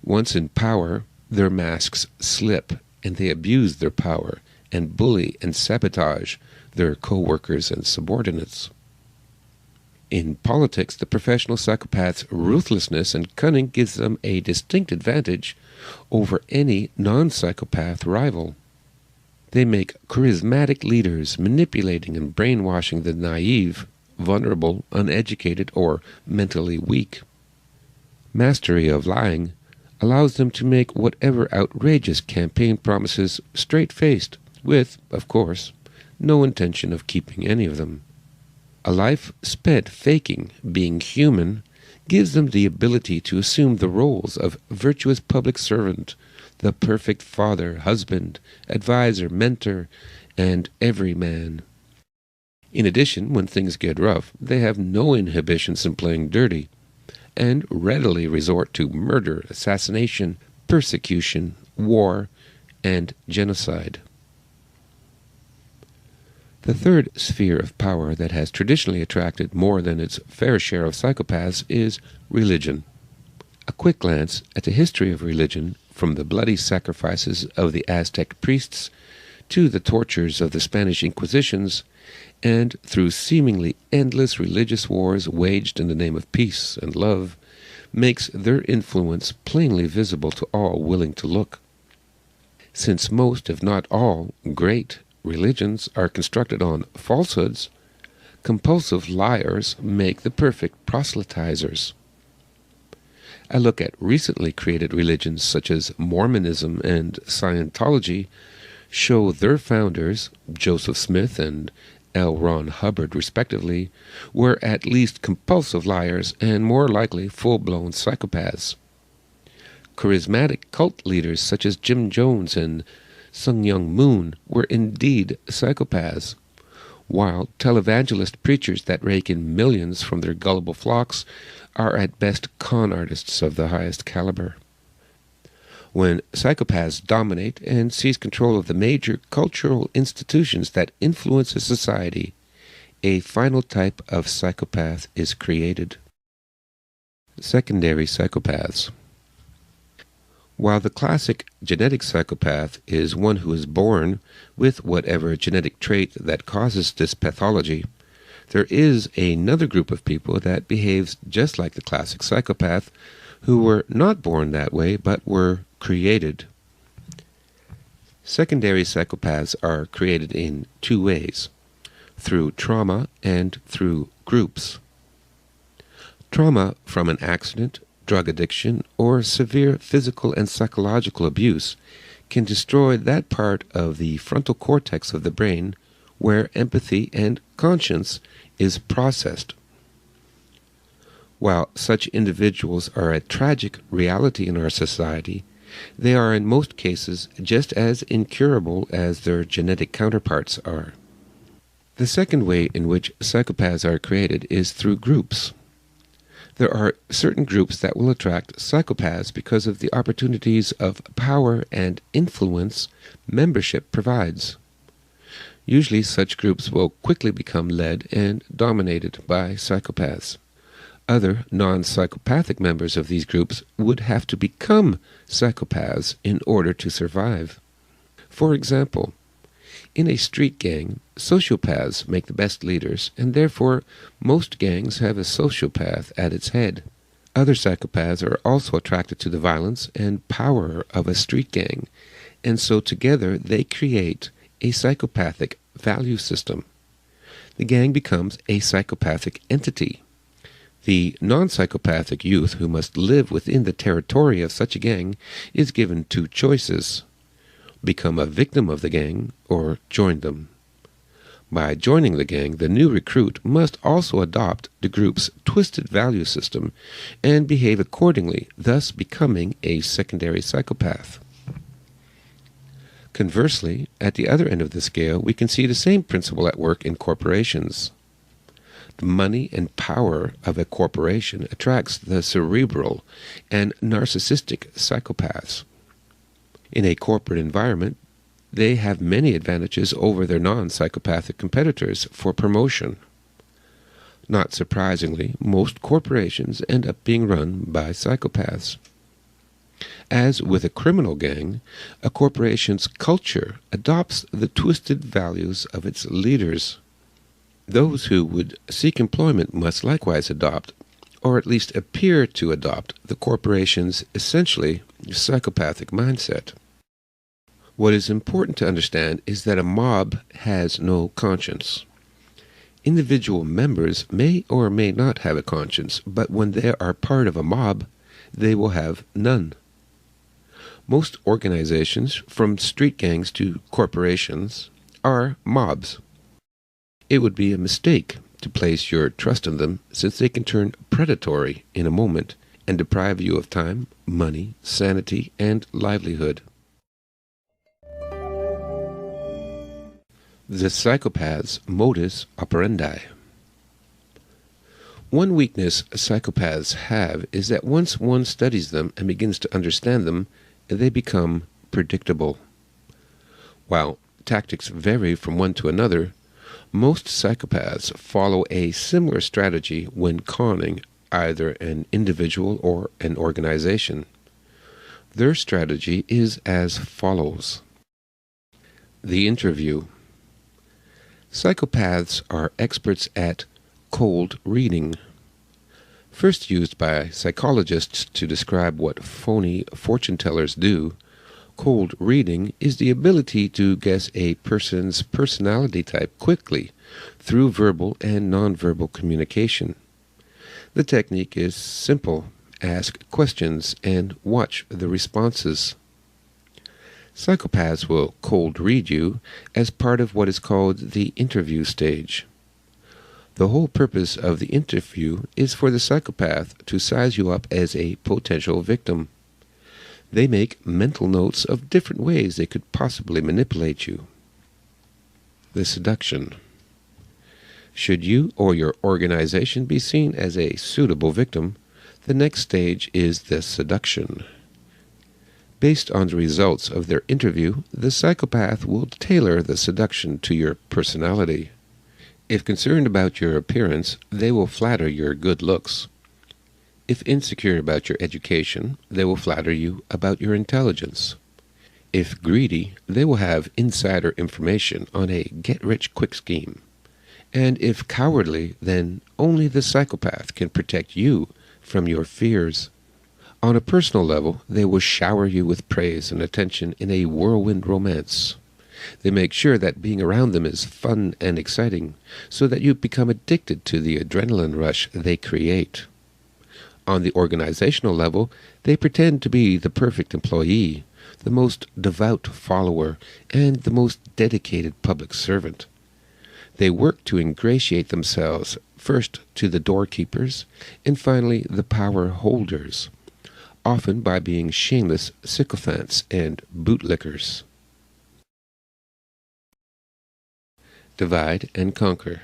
Once in power, their masks slip, and they abuse their power and bully and sabotage their co-workers and subordinates. In politics, the professional psychopath's ruthlessness and cunning gives them a distinct advantage over any non-psychopath rival. They make charismatic leaders, manipulating and brainwashing the naive, vulnerable, uneducated, or mentally weak. Mastery of lying allows them to make whatever outrageous campaign promises straight-faced, with, of course, no intention of keeping any of them. A life spent faking being human gives them the ability to assume the roles of virtuous public servant, the perfect father, husband, advisor, mentor, and everyman. In addition, when things get rough, they have no inhibitions in playing dirty, and readily resort to murder, assassination, persecution, war, and genocide. The third sphere of power that has traditionally attracted more than its fair share of psychopaths is religion. A quick glance at the history of religion, from the bloody sacrifices of the Aztec priests to the tortures of the Spanish Inquisitions, and through seemingly endless religious wars waged in the name of peace and love, makes their influence plainly visible to all willing to look. Since most, if not all, great religions are constructed on falsehoods, compulsive liars make the perfect proselytizers. A look at recently created religions such as Mormonism and Scientology show their founders, Joseph Smith and L. Ron Hubbard respectively, were at least compulsive liars and more likely full-blown psychopaths. Charismatic cult leaders such as Jim Jones and Sun Myung Moon were indeed psychopaths, while televangelist preachers that rake in millions from their gullible flocks are at best con artists of the highest caliber. When psychopaths dominate and seize control of the major cultural institutions that influence a society, a final type of psychopath is created. Secondary psychopaths. While the classic genetic psychopath is one who is born with whatever genetic trait that causes this pathology, there is another group of people that behaves just like the classic psychopath, who were not born that way but were created. Secondary psychopaths are created in two ways, through trauma and through groups. Trauma from an accident, drug addiction, or severe physical and psychological abuse can destroy that part of the frontal cortex of the brain where empathy and conscience is processed. While such individuals are a tragic reality in our society, they are in most cases just as incurable as their genetic counterparts are. The second way in which psychopaths are created is through groups. There are certain groups that will attract psychopaths because of the opportunities of power and influence membership provides. Usually such groups will quickly become led and dominated by psychopaths. Other non-psychopathic members of these groups would have to become psychopaths in order to survive. For example, in a street gang, sociopaths make the best leaders, and therefore most gangs have a sociopath at its head. Other psychopaths are also attracted to the violence and power of a street gang, and so together they create a psychopathic value system. The gang becomes a psychopathic entity. The non-psychopathic youth who must live within the territory of such a gang is given two choices: become a victim of the gang or join them. By joining the gang, the new recruit must also adopt the group's twisted value system and behave accordingly, thus becoming a secondary psychopath. Conversely, at the other end of the scale, we can see the same principle at work in corporations. The money and power of a corporation attracts the cerebral and narcissistic psychopaths. In a corporate environment, they have many advantages over their non-psychopathic competitors for promotion. Not surprisingly, most corporations end up being run by psychopaths. As with a criminal gang, a corporation's culture adopts the twisted values of its leaders. Those who would seek employment must likewise adopt, or at least appear to adopt, the corporation's essentially psychopathic mindset. What is important to understand is that a mob has no conscience. Individual members may or may not have a conscience, but when they are part of a mob, they will have none. Most organizations, from street gangs to corporations, are mobs. It would be a mistake to place your trust in them, since they can turn predatory in a moment and deprive you of time, money, sanity, and livelihood. The psychopath's modus operandi. One weakness psychopaths have is that once one studies them and begins to understand them, they become predictable. While tactics vary from one to another, most psychopaths follow a similar strategy when conning either an individual or an organization. Their strategy is as follows. The interview. Psychopaths are experts at cold reading. First used by psychologists to describe what phony fortune tellers do, cold reading is the ability to guess a person's personality type quickly through verbal and nonverbal communication. The technique is simple. Ask questions and watch the responses. Psychopaths will cold read you as part of what is called the interview stage. The whole purpose of the interview is for the psychopath to size you up as a potential victim. They make mental notes of different ways they could possibly manipulate you. The seduction. Should you or your organization be seen as a suitable victim, the next stage is the seduction. Based on the results of their interview, the psychopath will tailor the seduction to your personality. If concerned about your appearance, they will flatter your good looks. If insecure about your education, they will flatter you about your intelligence. If greedy, they will have insider information on a get-rich-quick scheme. And if cowardly, then only the psychopath can protect you from your fears. On a personal level, they will shower you with praise and attention in a whirlwind romance. They make sure that being around them is fun and exciting, so that you become addicted to the adrenaline rush they create. On the organizational level, they pretend to be the perfect employee, the most devout follower, and the most dedicated public servant. They work to ingratiate themselves first to the doorkeepers, and finally the power holders, often by being shameless sycophants and bootlickers. Divide and conquer.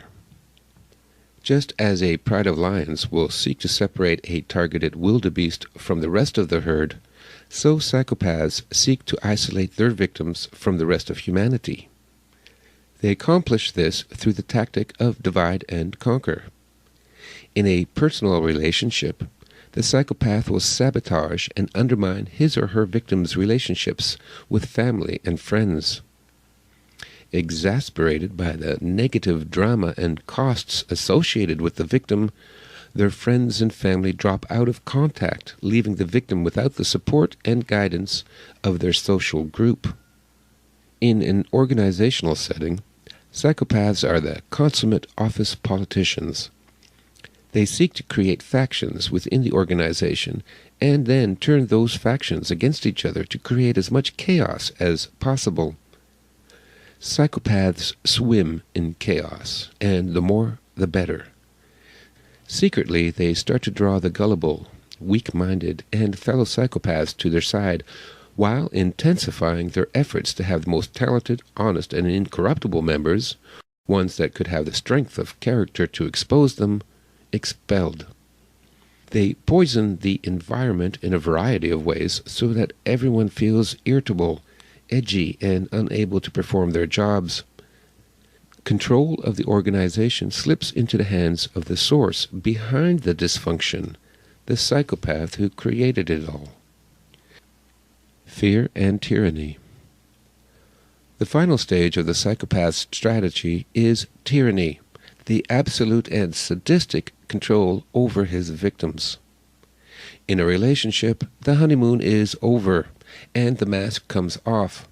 Just as a pride of lions will seek to separate a targeted wildebeest from the rest of the herd, so psychopaths seek to isolate their victims from the rest of humanity. They accomplish this through the tactic of divide and conquer. In a personal relationship, the psychopath will sabotage and undermine his or her victim's relationships with family and friends. Exasperated by the negative drama and costs associated with the victim, their friends and family drop out of contact, leaving the victim without the support and guidance of their social group. In an organizational setting, psychopaths are the consummate office politicians. They seek to create factions within the organization and then turn those factions against each other to create as much chaos as possible. Psychopaths swim in chaos, and the more, the better. Secretly, they start to draw the gullible, weak-minded, and fellow psychopaths to their side, while intensifying their efforts to have the most talented, honest, and incorruptible members, ones that could have the strength of character to expose them, expelled. They poison the environment in a variety of ways so that everyone feels irritable, edgy, and unable to perform their jobs. Control of the organization slips into the hands of the source behind the dysfunction, the psychopath who created it all. Fear and tyranny. The final stage of the psychopath's strategy is tyranny, the absolute and sadistic control over his victims. In a relationship, the honeymoon is over, and the mask comes off.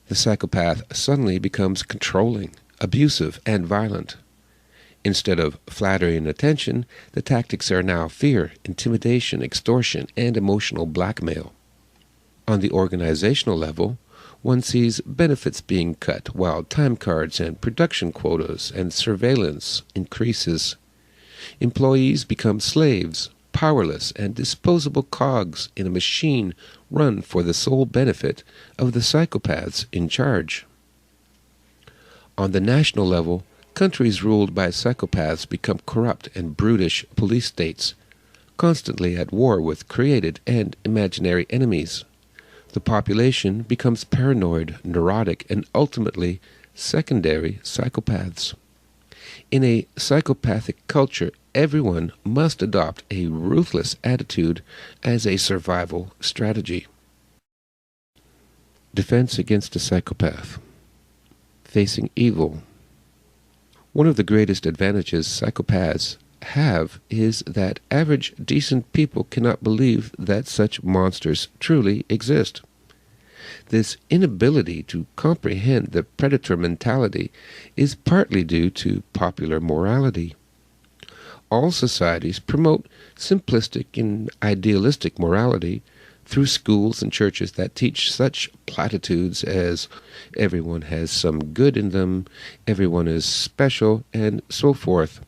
The psychopath suddenly becomes controlling, abusive, and violent. Instead of flattery and attention, the tactics are now fear, intimidation, extortion, and emotional blackmail. On the organizational level, one sees benefits being cut while time cards and production quotas and surveillance increases. Employees become slaves, powerless and disposable cogs in a machine run for the sole benefit of the psychopaths in charge. On the national level, countries ruled by psychopaths become corrupt and brutish police states, constantly at war with created and imaginary enemies. The population becomes paranoid, neurotic, and ultimately secondary psychopaths. In a psychopathic culture, everyone must adopt a ruthless attitude as a survival strategy. Defense against a psychopath. Facing evil. One of the greatest advantages psychopaths have is that average decent people cannot believe that such monsters truly exist. This inability to comprehend the predator mentality is partly due to popular morality. All societies promote simplistic and idealistic morality through schools and churches that teach such platitudes as everyone has some good in them, everyone is special, and so forth.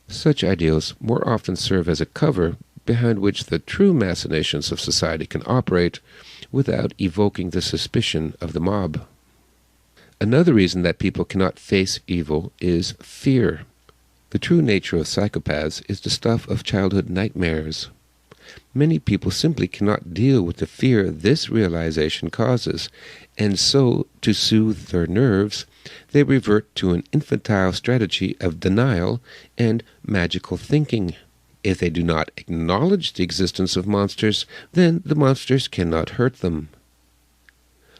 Such ideals more often serve as a cover behind which the true machinations of society can operate without evoking the suspicion of the mob. Another reason that people cannot face evil is fear. The true nature of psychopaths is the stuff of childhood nightmares. Many people simply cannot deal with the fear this realization causes, and so, to soothe their nerves, they revert to an infantile strategy of denial and magical thinking. If they do not acknowledge the existence of monsters, then the monsters cannot hurt them.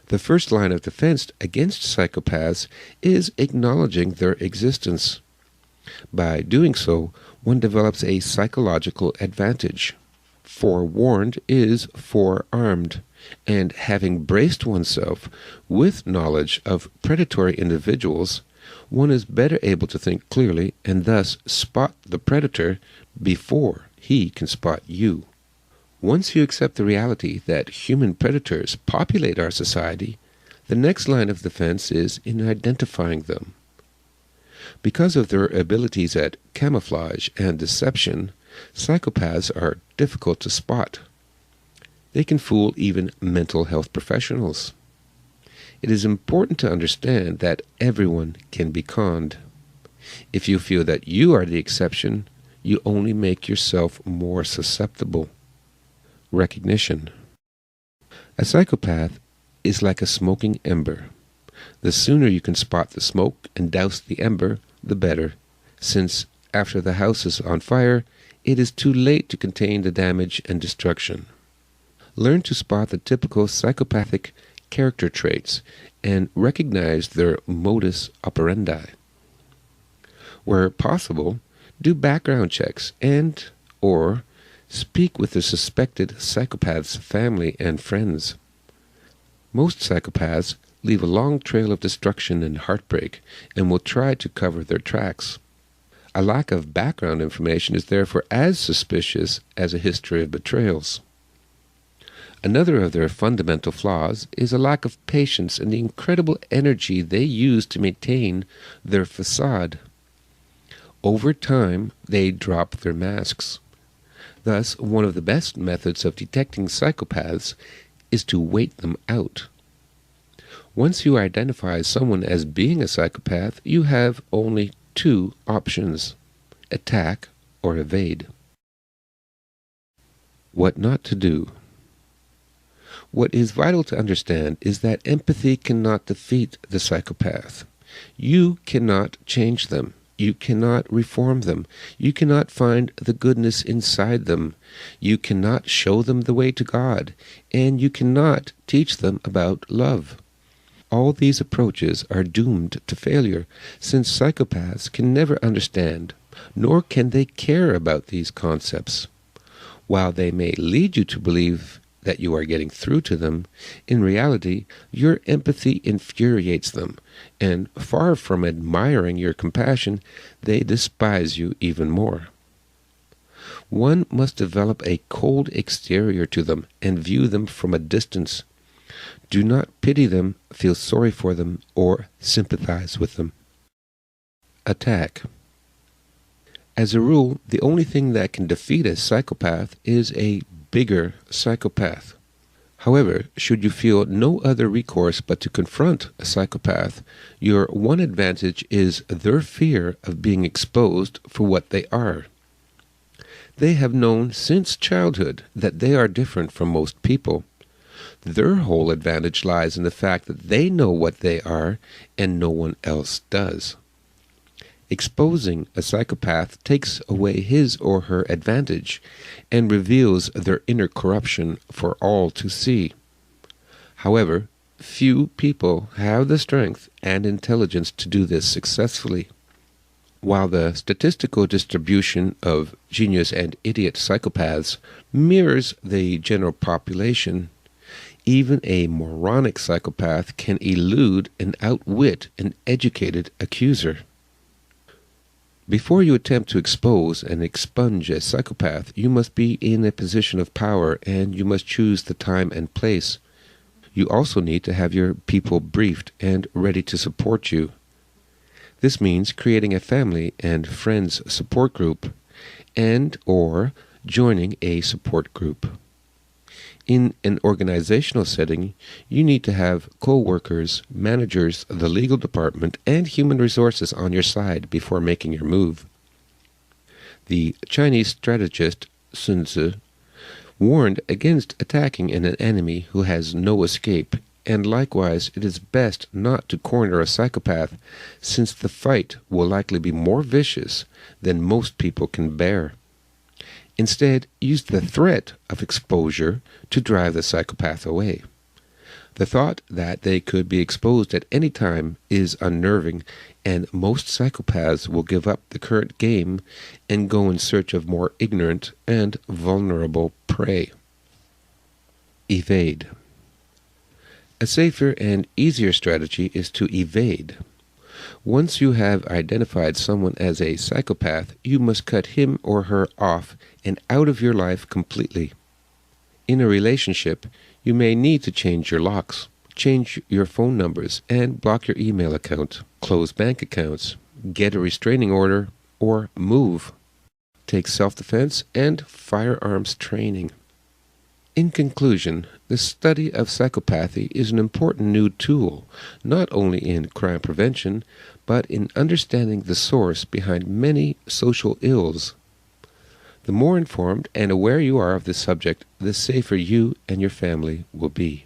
The first line of defense against psychopaths is acknowledging their existence. By doing so, one develops a psychological advantage. Forewarned is forearmed, and having braced oneself with knowledge of predatory individuals, one is better able to think clearly and thus spot the predator before he can spot you. Once you accept the reality that human predators populate our society, the next line of defense is in identifying them. Because of their abilities at camouflage and deception, psychopaths are difficult to spot. They can fool even mental health professionals. It is important to understand that everyone can be conned. If you feel that you are the exception, you only make yourself more susceptible. Recognition. A psychopath is like a smoking ember. The sooner you can spot the smoke and douse the ember, the better, since after the house is on fire, it is too late to contain the damage and destruction. Learn to spot the typical psychopathic character traits and recognize their modus operandi. Where possible, do background checks and/or speak with the suspected psychopath's family and friends. Most psychopaths leave a long trail of destruction and heartbreak and will try to cover their tracks. A lack of background information is therefore as suspicious as a history of betrayals. Another of their fundamental flaws is a lack of patience and the incredible energy they use to maintain their facade. Over time, they drop their masks. Thus, one of the best methods of detecting psychopaths is to wait them out. Once you identify someone as being a psychopath, you have only two options: attack or evade. What not to do. What is vital to understand is that empathy cannot defeat the psychopath. You cannot change them. You cannot reform them. You cannot find the goodness inside them. You cannot show them the way to God. And you cannot teach them about love. All these approaches are doomed to failure, since psychopaths can never understand, nor can they care about these concepts. While they may lead you to believe that you are getting through to them, in reality, your empathy infuriates them, and far from admiring your compassion, they despise you even more. One must develop a cold exterior to them and view them from a distance. Do not pity them, feel sorry for them, or sympathize with them. Attack. As a rule, the only thing that can defeat a psychopath is a bigger psychopath. However, should you feel no other recourse but to confront a psychopath, your one advantage is their fear of being exposed for what they are. They have known since childhood that they are different from most people. Their whole advantage lies in the fact that they know what they are and no one else does. Exposing a psychopath takes away his or her advantage and reveals their inner corruption for all to see. However, few people have the strength and intelligence to do this successfully. While the statistical distribution of genius and idiot psychopaths mirrors the general population, even a moronic psychopath can elude and outwit an educated accuser. Before you attempt to expose and expunge a psychopath, you must be in a position of power and you must choose the time and place. You also need to have your people briefed and ready to support you. This means creating a family and friends support group and/or joining a support group. In an organizational setting, you need to have co-workers, managers, the legal department, and human resources on your side before making your move. The Chinese strategist Sun Tzu warned against attacking an enemy who has no escape, and likewise it is best not to corner a psychopath, since the fight will likely be more vicious than most people can bear. Instead, use the threat of exposure to drive the psychopath away. The thought that they could be exposed at any time is unnerving, and most psychopaths will give up the current game and go in search of more ignorant and vulnerable prey. Evade. A safer and easier strategy is to evade. Once you have identified someone as a psychopath, you must cut him or her off and out of your life completely. In a relationship, you may need to change your locks, change your phone numbers, and block your email account, close bank accounts, get a restraining order, or move. Take self-defense and firearms training. In conclusion, the study of psychopathy is an important new tool, not only in crime prevention, but in understanding the source behind many social ills. The more informed and aware you are of this subject, the safer you and your family will be.